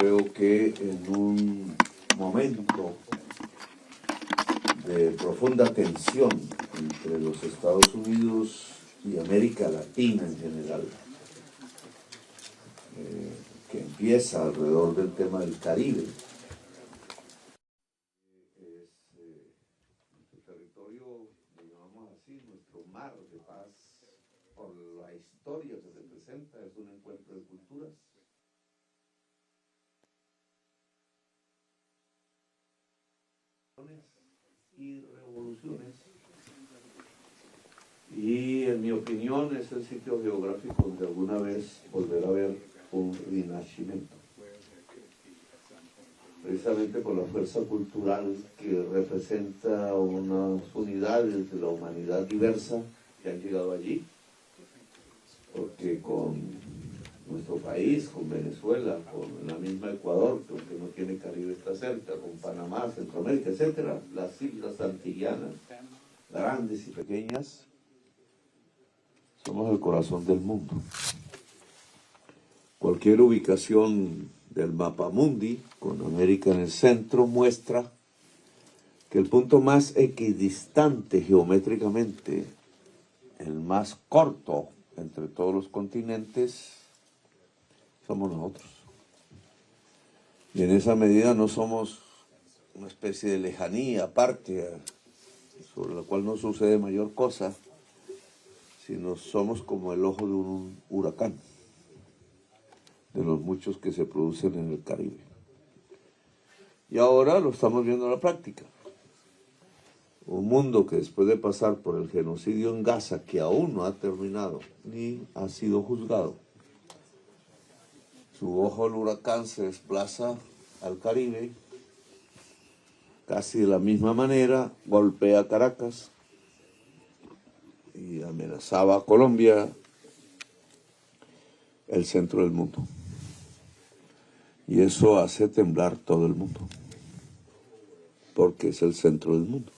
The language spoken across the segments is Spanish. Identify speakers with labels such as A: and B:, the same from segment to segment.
A: creo que en un momento de profunda tensión entre los Estados Unidos y América Latina en general, que empieza alrededor del tema del Caribe. Nuestro territorio, lo llamamos así, nuestro mar de paz, por la historia que representa, es un encuentro de culturas. Y revoluciones, y en mi opinión es el sitio geográfico donde alguna vez volverá a haber un renacimiento, precisamente por la fuerza cultural que representa unas unidades de la humanidad diversa que han llegado allí, porque con nuestro país, con Venezuela, con la misma Ecuador, que aunque no tiene Caribe está cerca, con Panamá, Centroamérica, etcétera, las islas antillanas, grandes y pequeñas, somos el corazón del mundo. Cualquier ubicación del mapa mundi, con América en el centro, muestra que el punto más equidistante geométricamente, el más corto entre todos los continentes, somos nosotros. Y en esa medida no somos una especie de lejanía aparte, sobre la cual no sucede mayor cosa, sino somos como el ojo de un huracán, de los muchos que se producen en el Caribe. Y ahora lo estamos viendo en la práctica. Un mundo que después de pasar por el genocidio en Gaza, que aún no ha terminado, ni ha sido juzgado, su ojo del huracán se desplaza al Caribe, casi de la misma manera, golpea Caracas y amenazaba a Colombia, el centro del mundo. Y eso hace temblar todo el mundo, porque es el centro del mundo.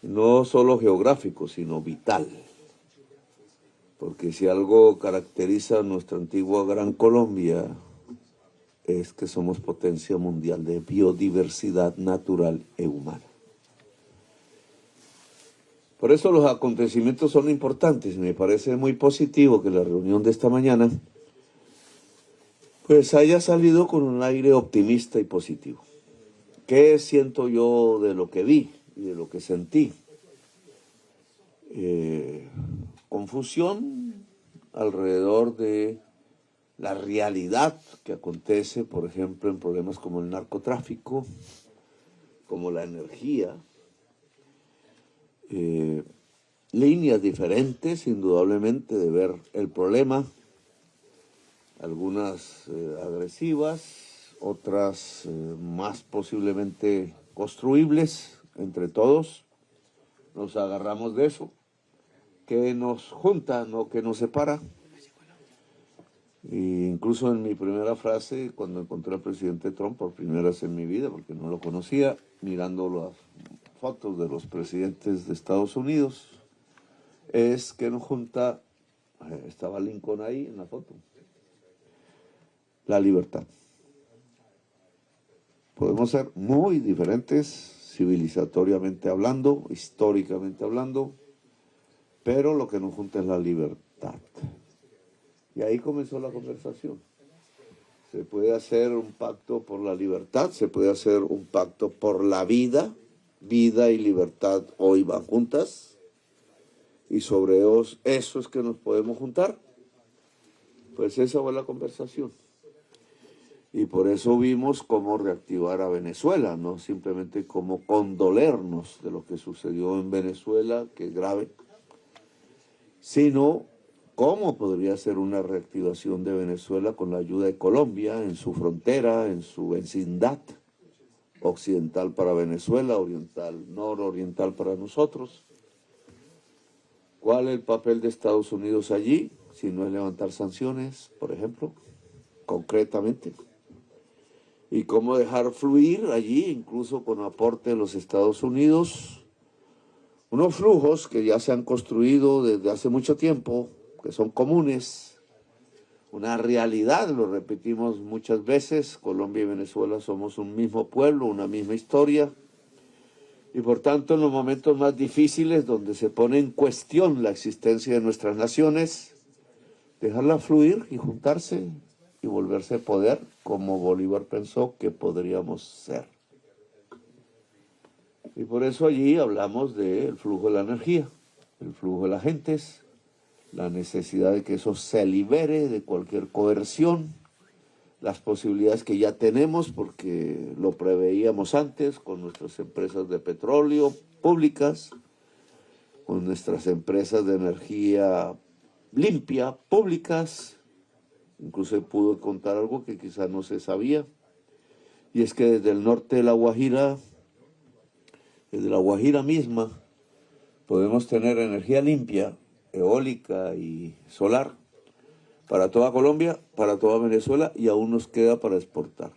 A: No solo geográfico, sino vital. Porque si algo caracteriza a nuestra antigua Gran Colombia, es que somos potencia mundial de biodiversidad natural e humana. Por eso los acontecimientos son importantes. Me parece muy positivo que la reunión de esta mañana pues haya salido con un aire optimista y positivo. ¿Qué siento yo de lo que vi y de lo que sentí? Confusión alrededor de la realidad que acontece, por ejemplo, en problemas como el narcotráfico, como la energía, líneas diferentes, indudablemente, de ver el problema, algunas agresivas, otras más posiblemente construibles entre todos. Nos agarramos de eso, que nos junta, no que nos separa. E incluso en mi primera frase, cuando encontré al presidente Trump por primera vez en mi vida, porque no lo conocía, mirando las fotos de los presidentes de Estados Unidos, es que nos junta, estaba Lincoln ahí en la foto, la libertad. Podemos ser muy diferentes, civilizatoriamente hablando, históricamente hablando, pero lo que nos junta es la libertad. Y ahí comenzó la conversación. Se puede hacer un pacto por la libertad, se puede hacer un pacto por la vida. Vida y libertad hoy van juntas. Y sobre eso es que nos podemos juntar. Pues esa fue la conversación. Y por eso vimos cómo reactivar a Venezuela, no simplemente cómo condolernos de lo que sucedió en Venezuela, que es grave, sino cómo podría ser una reactivación de Venezuela con la ayuda de Colombia en su frontera, en su vecindad, occidental para Venezuela, oriental, nororiental para nosotros. ¿Cuál es el papel de Estados Unidos allí? Si no es levantar sanciones, por ejemplo, concretamente. Y cómo dejar fluir allí, incluso con aporte de los Estados Unidos, unos flujos que ya se han construido desde hace mucho tiempo, que son comunes, una realidad, lo repetimos muchas veces, Colombia y Venezuela somos un mismo pueblo, una misma historia, y por tanto en los momentos más difíciles donde se pone en cuestión la existencia de nuestras naciones, dejarla fluir y juntarse y volverse poder como Bolívar pensó que podríamos ser. Y por eso allí hablamos del flujo de la energía, el flujo de las gentes, la necesidad de que eso se libere de cualquier coerción, las posibilidades que ya tenemos porque lo preveíamos antes con nuestras empresas de petróleo públicas, con nuestras empresas de energía limpia públicas. Incluso pude contar algo que quizás no se sabía, y es que desde el norte de la Guajira, desde la Guajira misma, podemos tener energía limpia, eólica y solar, para toda Colombia, para toda Venezuela, y aún nos queda para exportar.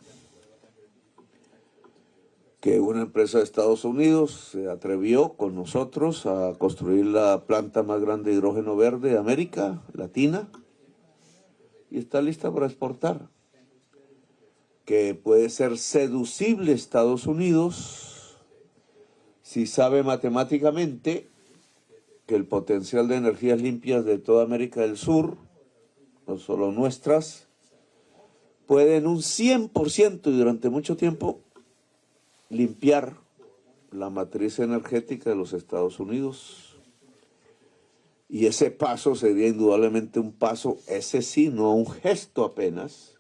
A: Que una empresa de Estados Unidos se atrevió con nosotros a construir la planta más grande de hidrógeno verde de América Latina, y está lista para exportar. Que puede ser seducible Estados Unidos si sabe matemáticamente que el potencial de energías limpias de toda América del Sur, no solo nuestras, pueden un 100% y durante mucho tiempo limpiar la matriz energética de los Estados Unidos. Y ese paso sería indudablemente un paso, ese sí, no un gesto apenas,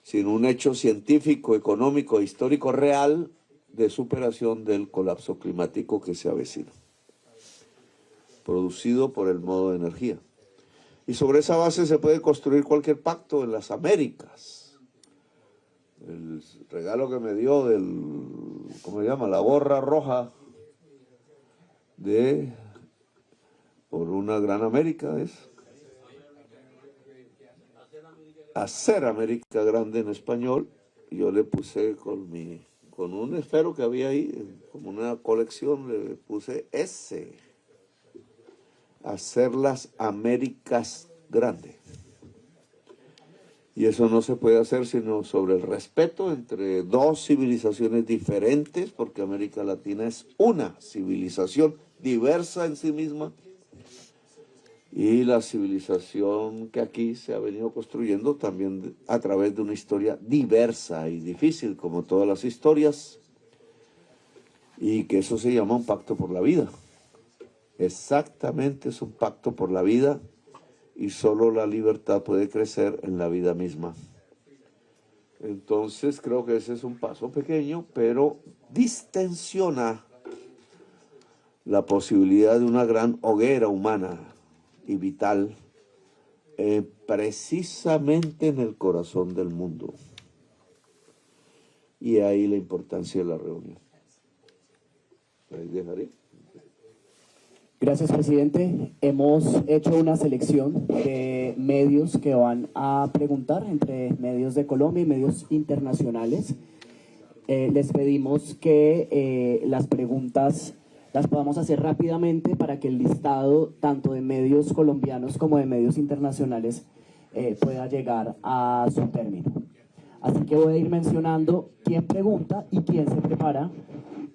A: sino un hecho científico, económico e histórico real de superación del colapso climático que se avecina, producido por el modo de energía. Y sobre esa base se puede construir cualquier pacto en las Américas. El regalo que me dio del, ¿cómo se llama?, la gorra roja de por una gran América es Hacer América Grande en español. Yo le puse con un esfero que había ahí, como una colección, le puse ese, Hacer las Américas Grandes. Y eso no se puede hacer sino sobre el respeto entre dos civilizaciones diferentes, porque América Latina es una civilización diversa en sí misma, y la civilización que aquí se ha venido construyendo también a través de una historia diversa y difícil, como todas las historias, y que eso se llama un pacto por la vida. Exactamente, es un pacto por la vida, y solo la libertad puede crecer en la vida misma. Entonces creo que ese es un paso pequeño, pero distensiona la posibilidad de una gran hoguera humana y vital, precisamente en el corazón del mundo. Y ahí la importancia de la reunión. Ahí dejaré.
B: Gracias, presidente. Hemos hecho una selección de medios que van a preguntar, entre medios de Colombia y medios internacionales. Les pedimos que las preguntas las podamos hacer rápidamente para que el listado tanto de medios colombianos como de medios internacionales pueda llegar a su término. Así que voy a ir mencionando quién pregunta y quién se prepara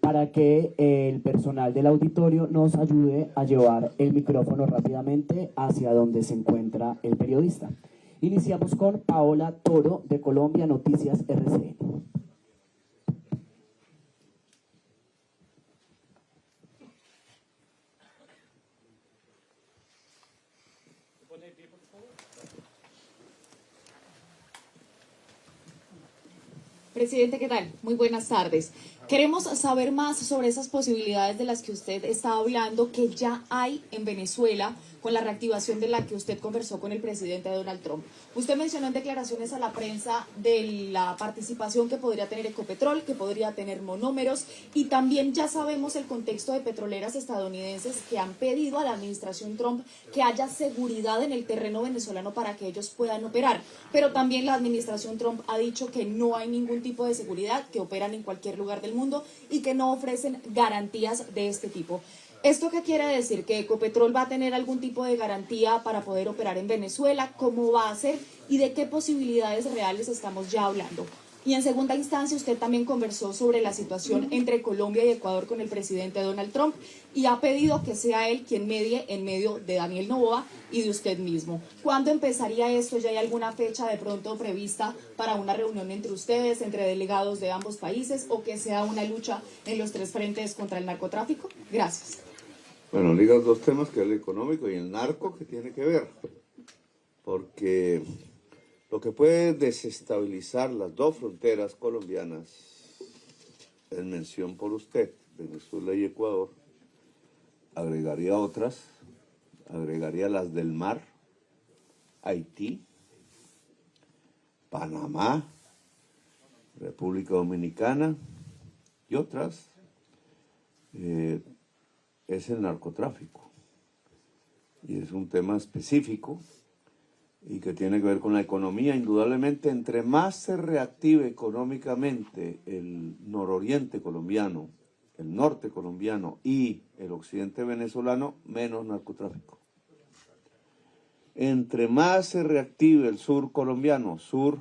B: para que el personal del auditorio nos ayude a llevar el micrófono rápidamente hacia donde se encuentra el periodista. Iniciamos con Paola Toro, de Colombia Noticias RCN.
C: Presidente, ¿qué tal? Muy buenas tardes. Queremos saber más sobre esas posibilidades de las que usted está hablando, que ya hay en Venezuela con la reactivación de la que usted conversó con el presidente Donald Trump. Usted mencionó en declaraciones a la prensa de la participación que podría tener Ecopetrol, que podría tener monómeros, y también ya sabemos el contexto de petroleras estadounidenses que han pedido a la administración Trump que haya seguridad en el terreno venezolano para que ellos puedan operar. Pero también la administración Trump ha dicho que no hay ningún tipo de seguridad, que operan en cualquier lugar del mundo y que no ofrecen garantías de este tipo. ¿Esto qué quiere decir? ¿Que Ecopetrol va a tener algún tipo de garantía para poder operar en Venezuela? ¿Cómo va a ser? y de qué posibilidades reales estamos ya hablando. Y en segunda instancia, usted también conversó sobre la situación entre Colombia y Ecuador con el presidente Donald Trump y ha pedido que sea él quien medie en medio de Daniel Noboa y de usted mismo. ¿Cuándo empezaría esto? ¿Ya hay alguna fecha de pronto prevista para una reunión entre ustedes, entre delegados de ambos países, o que sea una lucha en los tres frentes contra el narcotráfico? Gracias.
A: Bueno, ligas dos temas, que es el económico y el narco, que tiene que ver, porque lo que puede desestabilizar las dos fronteras colombianas, en mención por usted, Venezuela y Ecuador, agregaría otras, agregaría las del mar, Haití, Panamá, República Dominicana y otras, es el narcotráfico. Y es un tema específico y que tiene que ver con la economía. Indudablemente, entre más se reactive económicamente el nororiente colombiano, el norte colombiano y el occidente venezolano, menos narcotráfico. Entre más se reactive el sur colombiano, sur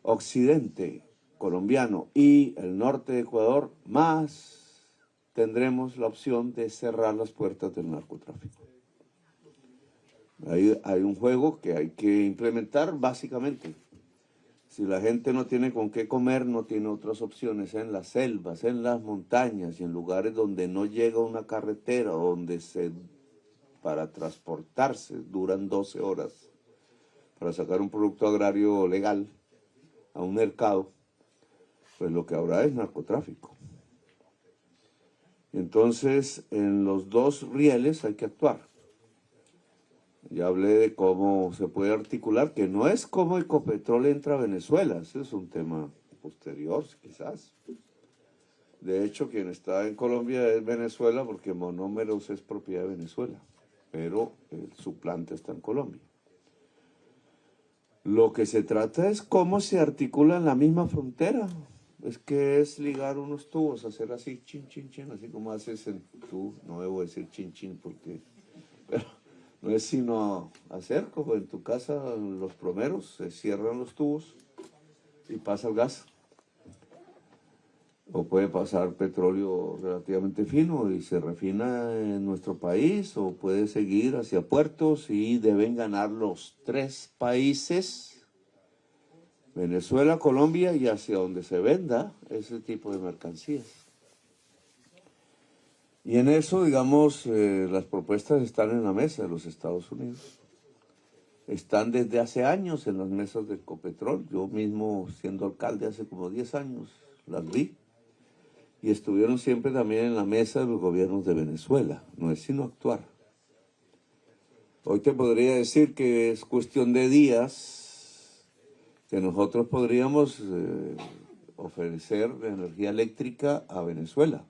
A: occidente colombiano y el norte de Ecuador, más tendremos la opción de cerrar las puertas del narcotráfico. Hay un juego que hay que implementar básicamente. Si la gente no tiene con qué comer, no tiene otras opciones en las selvas, en las montañas y en lugares donde no llega una carretera, donde para transportarse duran 12 horas para sacar un producto agrario legal a un mercado, pues lo que habrá es narcotráfico. Entonces, en los dos rieles hay que actuar. Ya hablé de cómo se puede articular, que no es cómo Ecopetrol entra a Venezuela, ese es un tema posterior quizás. De hecho, quien está en Colombia es Venezuela, porque Monómeros es propiedad de Venezuela, pero su planta está en Colombia. Lo que se trata es cómo se articula en la misma frontera. Es que es ligar unos tubos, hacer así, chin, chin, chin, así como haces en tú, no debo decir chin, chin, porque... Pero, no es sino hacer como en tu casa, los plomeros, se cierran los tubos y pasa el gas. O puede pasar petróleo relativamente fino y se refina en nuestro país, o puede seguir hacia puertos y deben ganar los tres países, Venezuela, Colombia, y hacia donde se venda ese tipo de mercancías. Y en eso, digamos, las propuestas están en la mesa de los Estados Unidos. Están desde hace años en las mesas de Ecopetrol. Yo mismo, siendo alcalde hace como 10 años, las vi. Y estuvieron siempre también en la mesa de los gobiernos de Venezuela. No es sino actuar. Hoy te podría decir que es cuestión de días que nosotros podríamos ofrecer energía eléctrica a Venezuela.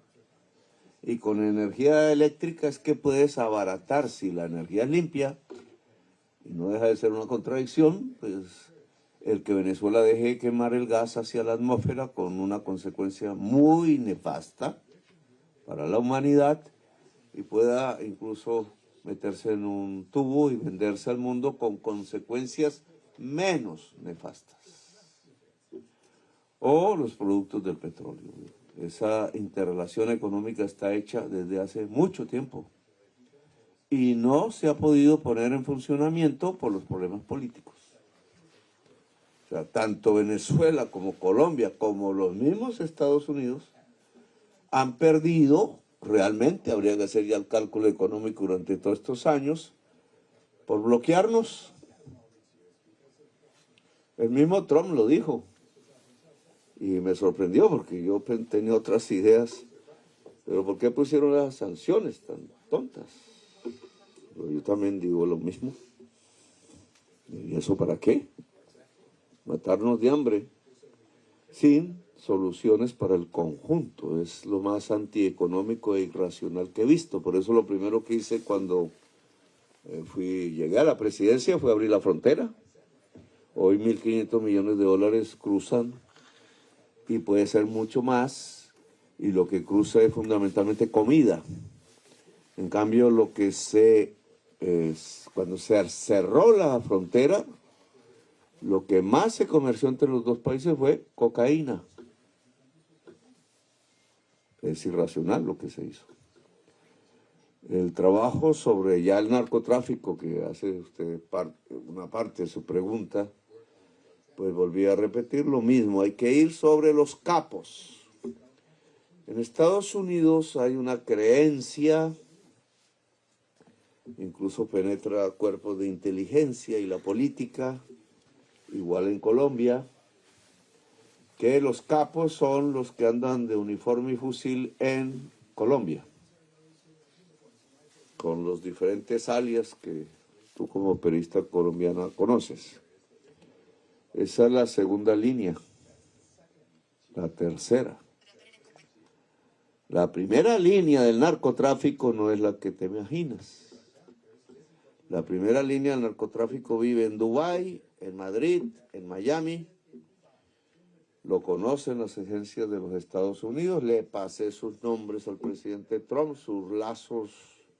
A: Y con energía eléctrica es que puedes abaratar, si la energía es limpia, y no deja de ser una contradicción, pues el que Venezuela deje quemar el gas hacia la atmósfera, con una consecuencia muy nefasta para la humanidad, y pueda incluso meterse en un tubo y venderse al mundo con consecuencias menos nefastas. O los productos del petróleo. Esa interrelación económica está hecha desde hace mucho tiempo y no se ha podido poner en funcionamiento por los problemas políticos. O sea, tanto Venezuela como Colombia, como los mismos Estados Unidos, han perdido, realmente habría que hacer ya el cálculo económico durante todos estos años, por bloquearnos. El mismo Trump lo dijo. Y me sorprendió porque yo tenía otras ideas. Pero ¿por qué pusieron las sanciones tan tontas? Pero yo también digo lo mismo. ¿Y eso para qué? Matarnos de hambre sin soluciones para el conjunto. Es lo más antieconómico e irracional que he visto. Por eso lo primero que hice cuando llegué a la presidencia fue abrir la frontera. Hoy 1.500 millones de dólares cruzan, y puede ser mucho más, y lo que cruza es fundamentalmente comida. En cambio, cuando se cerró la frontera, Lo que más se comerció entre los dos países fue cocaína. Es irracional lo que se hizo. El trabajo sobre ya el narcotráfico, que hace usted una parte de su pregunta, pues volví a repetir lo mismo. Hay que ir sobre los capos. En Estados Unidos hay una creencia, incluso penetra cuerpos de inteligencia y la política, igual en Colombia, que los capos son los que andan de uniforme y fusil en Colombia, con los diferentes alias que tú como periodista colombiana conoces. Esa es la segunda línea. La tercera. La primera línea del narcotráfico no es la que te imaginas. La primera línea del narcotráfico vive en Dubái, en Madrid, en Miami. Lo conocen las agencias de los Estados Unidos. Le pasé sus nombres al presidente Trump, sus lazos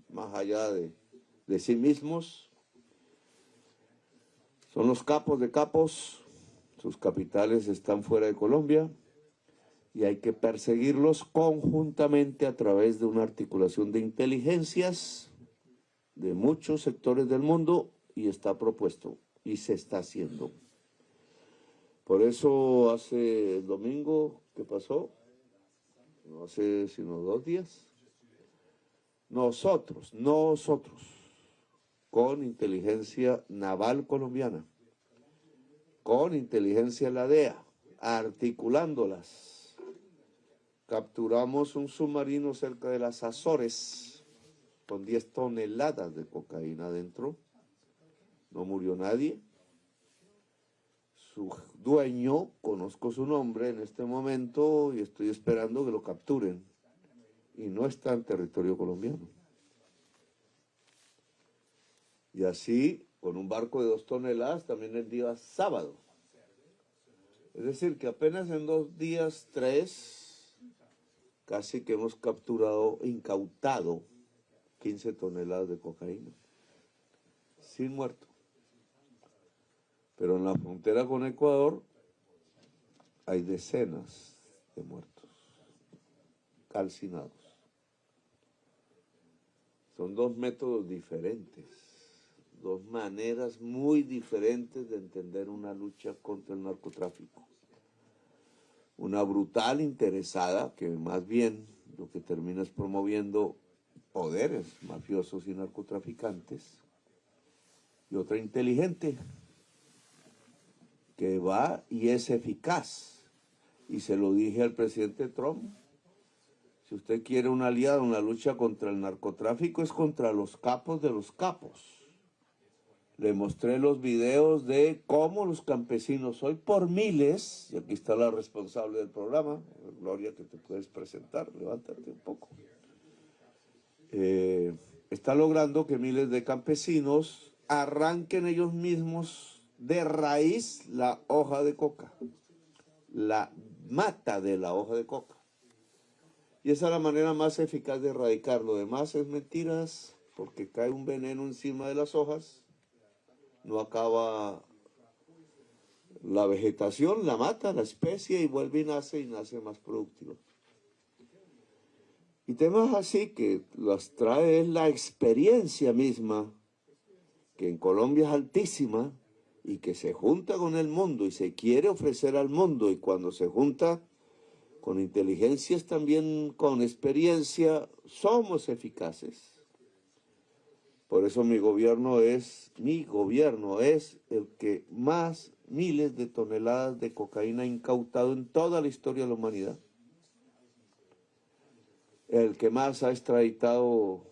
A: más allá de sí mismos. Son los capos de capos. Sus capitales están fuera de Colombia. Y hay que perseguirlos conjuntamente a través de una articulación de inteligencias de muchos sectores del mundo, y está propuesto y se está haciendo. Por eso hace el domingo, ¿qué pasó? No hace sino 2 días. Nosotros, con inteligencia naval colombiana, con inteligencia de la DEA, articulándolas, capturamos un submarino cerca de las Azores con 10 toneladas de cocaína adentro. No murió nadie. Su dueño, conozco su nombre en este momento y estoy esperando que lo capturen. Y no está en territorio colombiano. Y así, con un barco de 2 toneladas, también el día sábado. Es decir, que apenas en 2 días, 3... casi que hemos capturado, incautado 15 toneladas de cocaína, sin muerto. Pero en la frontera con Ecuador hay decenas de muertos, calcinados. Son 2 métodos diferentes, 2 maneras muy diferentes de entender una lucha contra el narcotráfico. Una brutal interesada, que más bien lo que termina es promoviendo poderes mafiosos y narcotraficantes, y otra inteligente, que va y es eficaz. Y se lo dije al presidente Trump, si usted quiere un aliado en la lucha contra el narcotráfico, es contra los capos de los capos. Le mostré los videos de cómo los campesinos hoy por miles, y aquí está la responsable del programa, Gloria, que te puedes presentar, levántate un poco. Está logrando que miles de campesinos arranquen ellos mismos de raíz la hoja de coca, la mata de la hoja de coca. Y esa es la manera más eficaz de erradicar. Lo demás es mentiras, porque cae un veneno encima de las hojas, no acaba la vegetación, la mata, la especie, y vuelve y nace más productiva. Y temas así que las trae es la experiencia misma, que en Colombia es altísima, y que se junta con el mundo y se quiere ofrecer al mundo, y cuando se junta con inteligencias también con experiencia, somos eficaces. Por eso mi gobierno es el que más miles de toneladas de cocaína ha incautado en toda la historia de la humanidad. El que más ha extraditado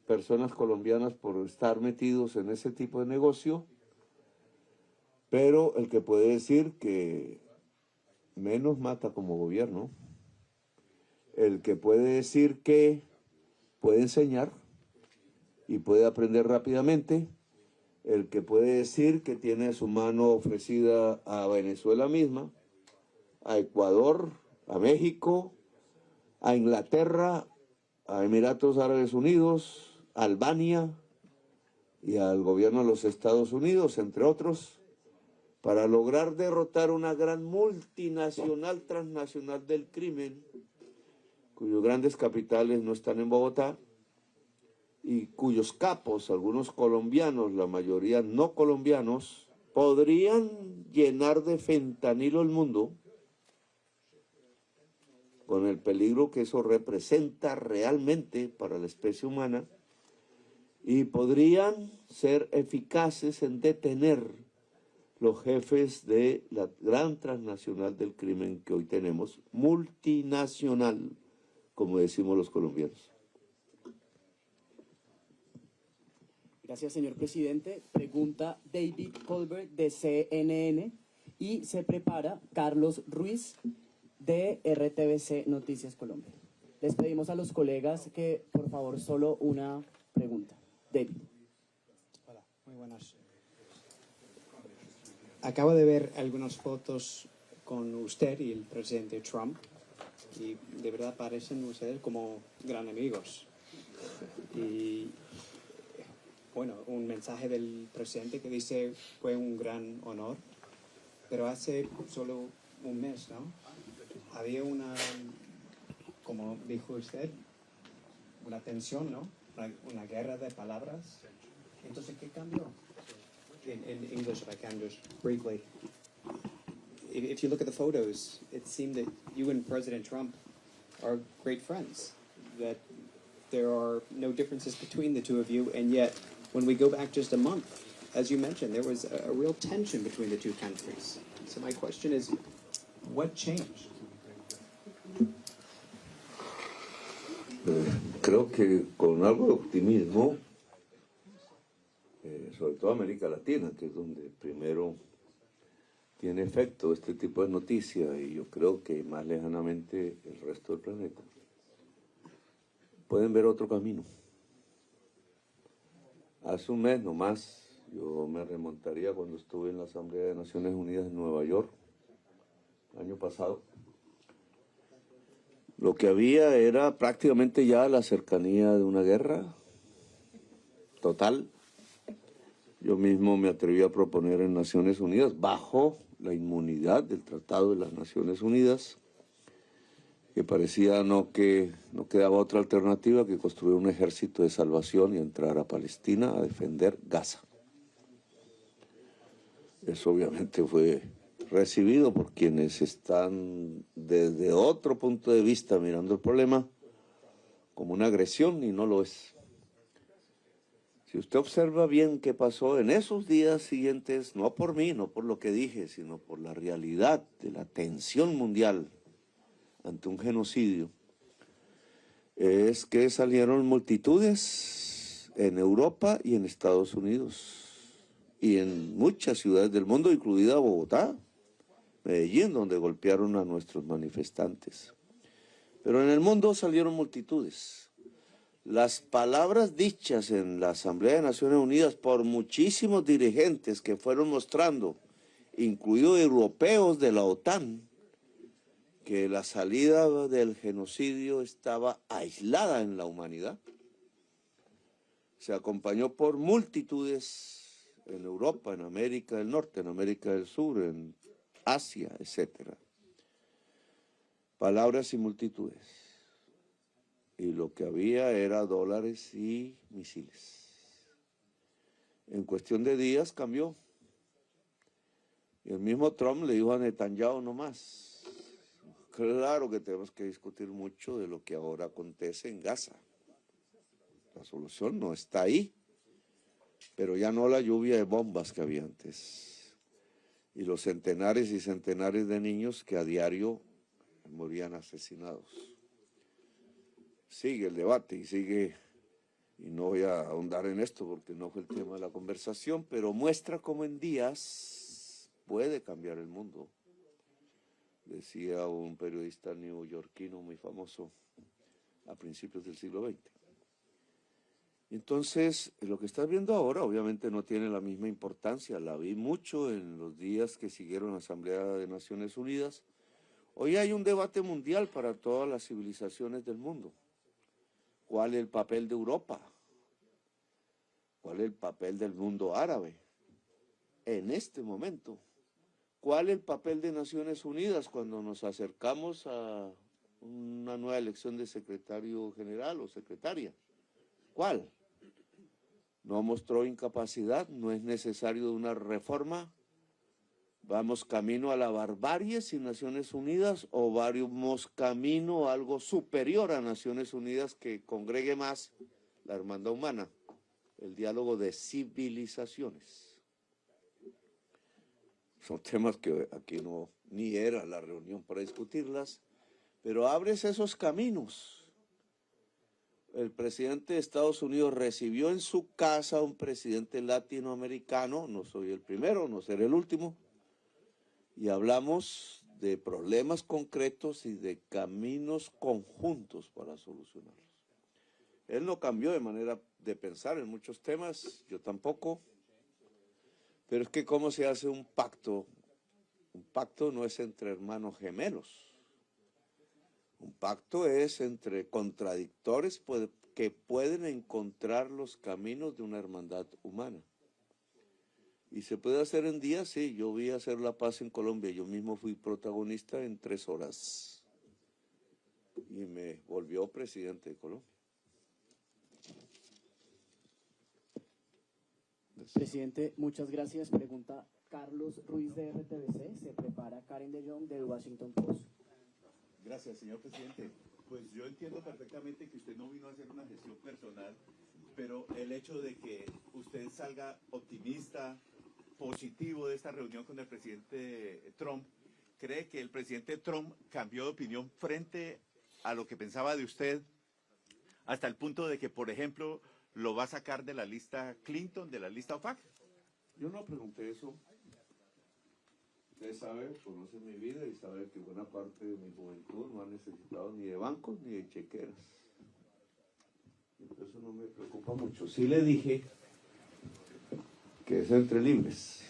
A: personas colombianas por estar metidos en ese tipo de negocio, pero el que puede decir que menos mata como gobierno, el que puede decir que puede enseñar y puede aprender rápidamente, el que puede decir que tiene su mano ofrecida a Venezuela misma, a Ecuador, a México, a Inglaterra, a Emiratos Árabes Unidos, a Albania y al gobierno de los Estados Unidos, entre otros, para lograr derrotar una gran multinacional transnacional del crimen, cuyos grandes capitales no están en Bogotá, y cuyos capos, algunos colombianos, la mayoría no colombianos, podrían llenar de fentanilo el mundo, con el peligro que eso representa realmente para la especie humana, y podrían ser eficaces en detener los jefes de la gran transnacional del crimen que hoy tenemos, multinacional, como decimos los colombianos.
B: Gracias, señor presidente. Pregunta David Colbert de CNN y se prepara Carlos Ruiz de RTBC Noticias Colombia. Les pedimos a los colegas que, por favor, solo una pregunta. David.
D: Hola, muy buenas. Acabo de ver algunas fotos con usted y el presidente Trump y de verdad parecen ustedes como gran amigos. Y bueno, un mensaje del presidente que dice fue un gran honor, pero hace solo un mes, ¿no? Había como dijo usted, una tensión, ¿no? Una guerra de palabras. Entonces, ¿qué cambió? In English, if I can just briefly. If you look at the photos, it seemed that you and President Trump are great friends, that there are no differences between the two of you, and yet when we go back just a month, as you mentioned, there was a real tension between the two countries. So my question is, what changed?
A: Creo que con algo de optimismo, sobre todo América Latina, que es donde primero tiene efecto este tipo de noticias, y yo creo que más lejanamente el resto del planeta, pueden ver otro camino. Hace un mes nomás, yo me remontaría cuando estuve en la Asamblea de Naciones Unidas en Nueva York, año pasado. Lo que había era prácticamente ya la cercanía de una guerra total. Yo mismo me atreví a proponer en Naciones Unidas, bajo la inmunidad del Tratado de las Naciones Unidas, que parecía que no quedaba otra alternativa que construir un ejército de salvación y entrar a Palestina a defender Gaza. Eso obviamente fue recibido por quienes están desde otro punto de vista mirando el problema como una agresión, y no lo es. Si usted observa bien qué pasó en esos días siguientes, no por mí, no por lo que dije, sino por la realidad de la tensión mundial ante un genocidio, es que salieron multitudes en Europa y en Estados Unidos y en muchas ciudades del mundo, incluida Bogotá, Medellín, donde golpearon a nuestros manifestantes. Pero en el mundo salieron multitudes. Las palabras dichas en la Asamblea de Naciones Unidas por muchísimos dirigentes que fueron mostrando, incluidos europeos de la OTAN, que la salida del genocidio estaba aislada en la humanidad, se acompañó por multitudes en Europa, en América del Norte, en América del Sur, en Asia, etcétera. Palabras y multitudes. Y lo que había era dólares y misiles. En cuestión de días cambió. Y el mismo Trump le dijo a Netanyahu no más. Claro que tenemos que discutir mucho de lo que ahora acontece en Gaza. La solución no está ahí, pero ya no la lluvia de bombas que había antes. Y los centenares y centenares de niños que a diario morían asesinados. Sigue el debate y no voy a ahondar en esto porque no fue el tema de la conversación, pero muestra cómo en días puede cambiar el mundo. Decía un periodista neoyorquino muy famoso a principios del siglo XX. Entonces, lo que estás viendo ahora obviamente no tiene la misma importancia, la vi mucho en los días que siguieron la Asamblea de Naciones Unidas. Hoy hay un debate mundial para todas las civilizaciones del mundo. ¿Cuál es el papel de Europa? ¿Cuál es el papel del mundo árabe? En este momento, ¿cuál el papel de Naciones Unidas cuando nos acercamos a una nueva elección de secretario general o secretaria? ¿Cuál? No mostró incapacidad, no es necesario una reforma. ¿Vamos camino a la barbarie sin Naciones Unidas o vamos camino a algo superior a Naciones Unidas que congregue más la hermandad humana, el diálogo de civilizaciones? Son temas que aquí no, ni era la reunión para discutirlas, pero abres esos caminos. El presidente de Estados Unidos recibió en su casa a un presidente latinoamericano, no soy el primero, no seré el último, y hablamos de problemas concretos y de caminos conjuntos para solucionarlos. Él no cambió de manera de pensar en muchos temas, yo tampoco, pero es que ¿cómo se hace un pacto? Un pacto no es entre hermanos gemelos, un pacto es entre contradictores que pueden encontrar los caminos de una hermandad humana. ¿Y se puede hacer en días? Sí, yo vi hacer la paz en Colombia, yo mismo fui protagonista en 3 horas y me volvió presidente de Colombia.
B: Presidente, muchas gracias. Pregunta Carlos Ruiz de RTBC, se prepara Karen de Jong de Washington Post.
E: Gracias, señor presidente. Pues yo entiendo perfectamente que usted no vino a hacer una gestión personal, pero el hecho de que usted salga optimista, positivo de esta reunión con el presidente Trump, ¿cree que el presidente Trump cambió de opinión frente a lo que pensaba de usted hasta el punto de que, por ejemplo, lo va a sacar de la lista Clinton, de la lista OFAC?
A: Yo no pregunté eso. Usted sabe, conoce mi vida y sabe que buena parte de mi juventud no ha necesitado ni de bancos ni de chequeras. Eso no me preocupa mucho. Sí le dije que es entre libres.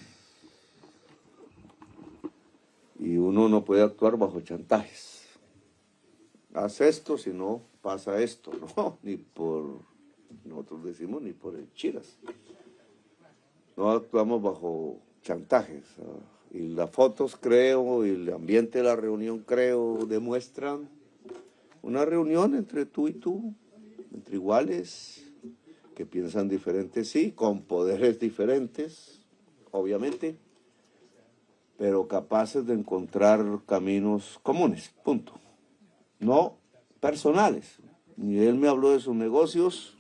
A: Y uno no puede actuar bajo chantajes. Haz esto, si no pasa esto. No, ni por, nosotros decimos, ni por el chiras. No actuamos bajo chantajes. Y las fotos, creo, y el ambiente de la reunión, creo, demuestran una reunión entre tú y tú, entre iguales, que piensan diferentes, sí, con poderes diferentes, obviamente, pero capaces de encontrar caminos comunes, punto. No personales. Ni él me habló de sus negocios,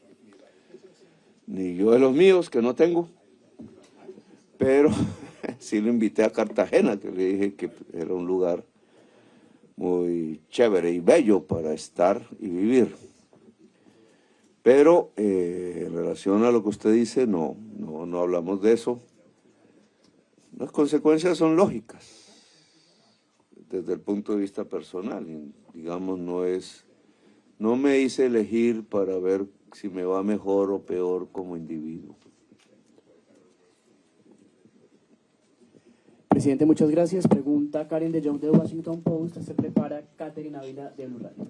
A: ni yo de los míos, que no tengo, pero sí lo invité a Cartagena, que le dije que era un lugar muy chévere y bello para estar y vivir. Pero en relación a lo que usted dice, no hablamos de eso. Las consecuencias son lógicas desde el punto de vista personal. Y, digamos, no me hice elegir para ver si me va mejor o peor como individuo.
B: Presidente, muchas gracias. Pregunta Karen de Jong de Washington Post, se prepara Catherine Ávila de Blue Radio.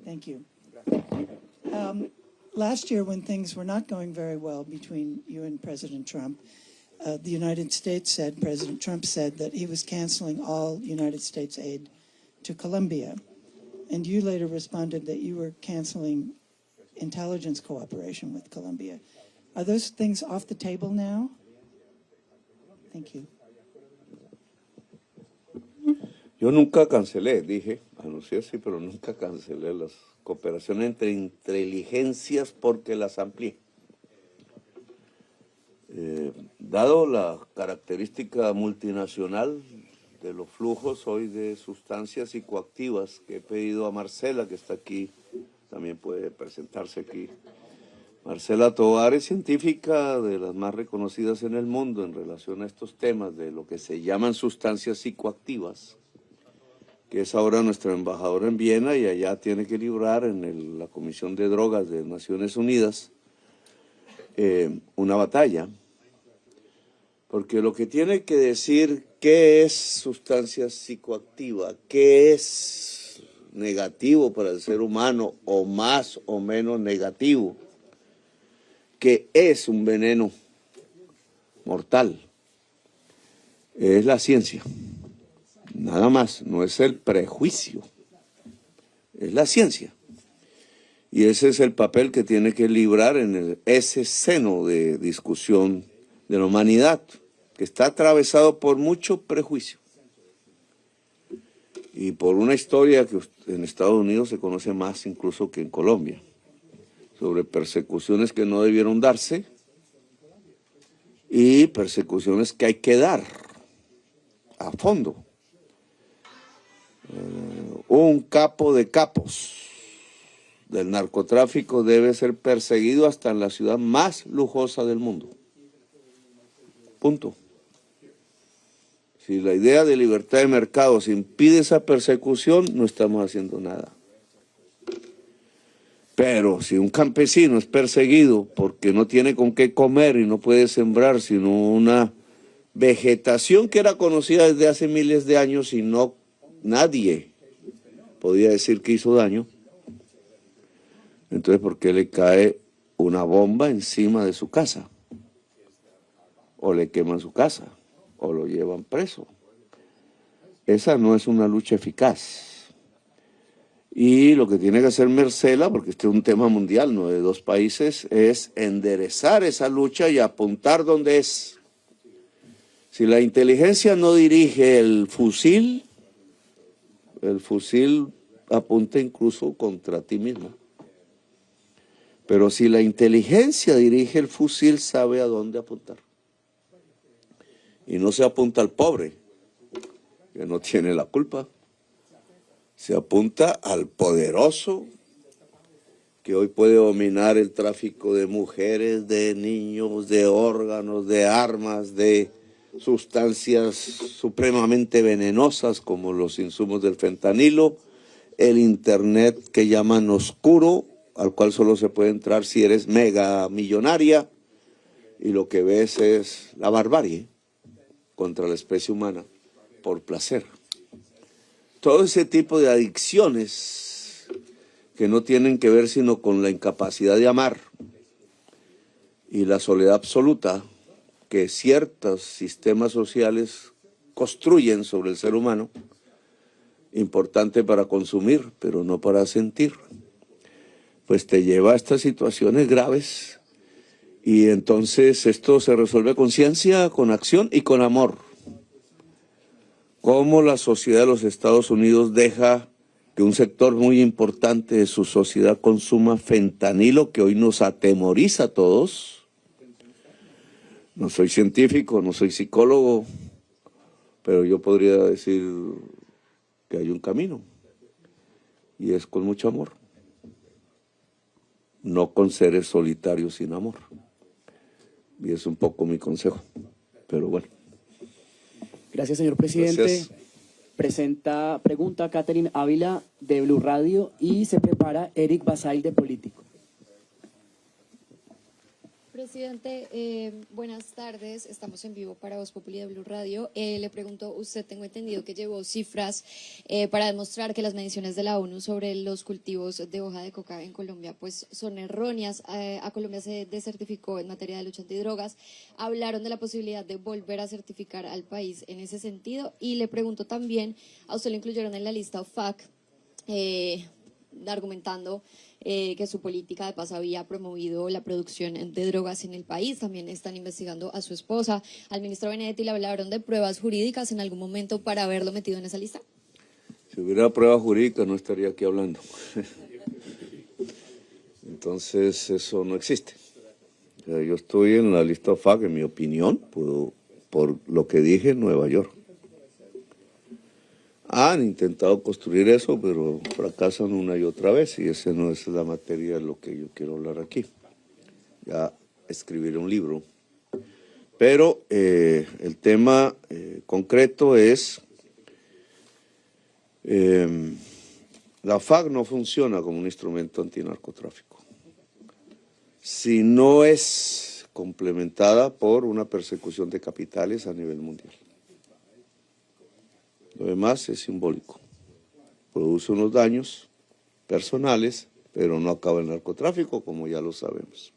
F: Thank you. Last year, when things were not going very well between you and President Trump, the United States said, President Trump said that he was canceling all United States aid to Colombia. And you later responded that you were canceling intelligence cooperation with Colombia. Are those things off the table now? Thank you.
A: Yo nunca cancelé, dije, anuncié sí, pero nunca cancelé las cooperaciones entre inteligencias porque las amplié. Dado la característica multinacional de los flujos hoy de sustancias psicoactivas que he pedido a Marcela, que está aquí, también puede presentarse aquí. Marcela Tovar es científica de las más reconocidas en el mundo en relación a estos temas de lo que se llaman sustancias psicoactivas, que es ahora nuestra embajadora en Viena y allá tiene que librar en la Comisión de Drogas de Naciones Unidas una batalla. Porque lo que tiene que decir qué es sustancia psicoactiva, qué es negativo para el ser humano o más o menos negativo, que es un veneno mortal, es la ciencia. Nada más, no es el prejuicio, es la ciencia. Y ese es el papel que tiene que librar en ese seno de discusión de la humanidad, que está atravesado por mucho prejuicio. Y por una historia que en Estados Unidos se conoce más incluso que en Colombia, sobre persecuciones que no debieron darse y persecuciones que hay que dar a fondo. Un capo de capos del narcotráfico debe ser perseguido hasta en la ciudad más lujosa del mundo. Punto. Si la idea de libertad de mercados impide esa persecución, no estamos haciendo nada. Pero si un campesino es perseguido porque no tiene con qué comer y no puede sembrar sino una vegetación que era conocida desde hace miles de años y no nadie podía decir que hizo daño, entonces ¿por qué le cae una bomba encima de su casa? O le queman su casa, o lo llevan preso. Esa no es una lucha eficaz. Y lo que tiene que hacer Marcela, porque este es un tema mundial, no de dos países, es enderezar esa lucha y apuntar donde es. Si la inteligencia no dirige el fusil apunta incluso contra ti mismo. Pero si la inteligencia dirige el fusil, sabe a dónde apuntar. Y no se apunta al pobre, que no tiene la culpa. Se apunta al poderoso, que hoy puede dominar el tráfico de mujeres, de niños, de órganos, de armas, de sustancias supremamente venenosas como los insumos del fentanilo, el internet que llaman oscuro, al cual solo se puede entrar si eres mega millonaria, y lo que ves es la barbarie contra la especie humana por placer. Todo ese tipo de adicciones que no tienen que ver sino con la incapacidad de amar y la soledad absoluta que ciertos sistemas sociales construyen sobre el ser humano, importante para consumir, pero no para sentir, pues te lleva a estas situaciones graves. Y entonces esto se resuelve con ciencia, con acción y con amor. Cómo la sociedad de los Estados Unidos deja que un sector muy importante de su sociedad consuma fentanilo, que hoy nos atemoriza a todos. No soy científico, no soy psicólogo, pero yo podría decir que hay un camino, y es con mucho amor, no con seres solitarios sin amor. Y es un poco mi consejo, pero bueno.
B: Gracias, señor presidente.
A: Gracias.
B: Pregunta Catherine Ávila de Blue Radio y se prepara Eric Basay de Político.
G: Presidente, buenas tardes. Estamos en vivo para Voz Populi de Blue Radio. Le pregunto, usted tengo entendido que llevó cifras para demostrar que las mediciones de la ONU sobre los cultivos de hoja de coca en Colombia pues son erróneas. A Colombia se desertificó en materia de lucha antidrogas. Hablaron de la posibilidad de volver a certificar al país en ese sentido. Y le pregunto también, a usted lo incluyeron en la lista OFAC, argumentando que su política de paz había promovido la producción de drogas en el país. También están investigando a su esposa. Al ministro Benedetti le hablaron de pruebas jurídicas en algún momento para haberlo metido en esa lista.
A: Si hubiera pruebas jurídicas no estaría aquí hablando. Entonces eso no existe. Yo estoy en la lista OFAC, en mi opinión, por lo que dije en Nueva York. Han intentado construir eso, pero fracasan una y otra vez, y esa no es la materia de lo que yo quiero hablar aquí. Ya escribiré un libro. Pero el tema concreto es, la FARC no funciona como un instrumento antinarcotráfico si no es complementada por una persecución de capitales a nivel mundial. Lo demás es simbólico. produce unos daños personales, pero no acaba el narcotráfico, como ya lo sabemos.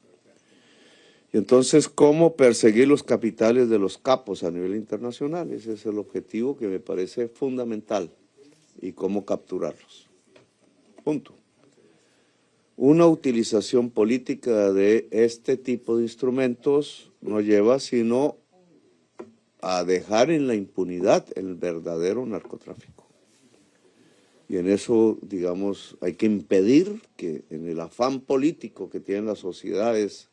A: Y entonces, ¿cómo perseguir los capitales de los capos a nivel internacional? Ese es el objetivo que me parece fundamental. Y cómo capturarlos. Punto. Una utilización política de este tipo de instrumentos no lleva sino a dejar en la impunidad el verdadero narcotráfico. Y en eso, digamos, hay que impedir que en el afán político que tienen las sociedades,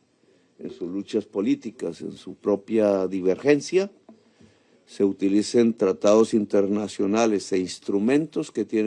A: en sus luchas políticas, en su propia divergencia, se utilicen tratados internacionales e instrumentos que tienen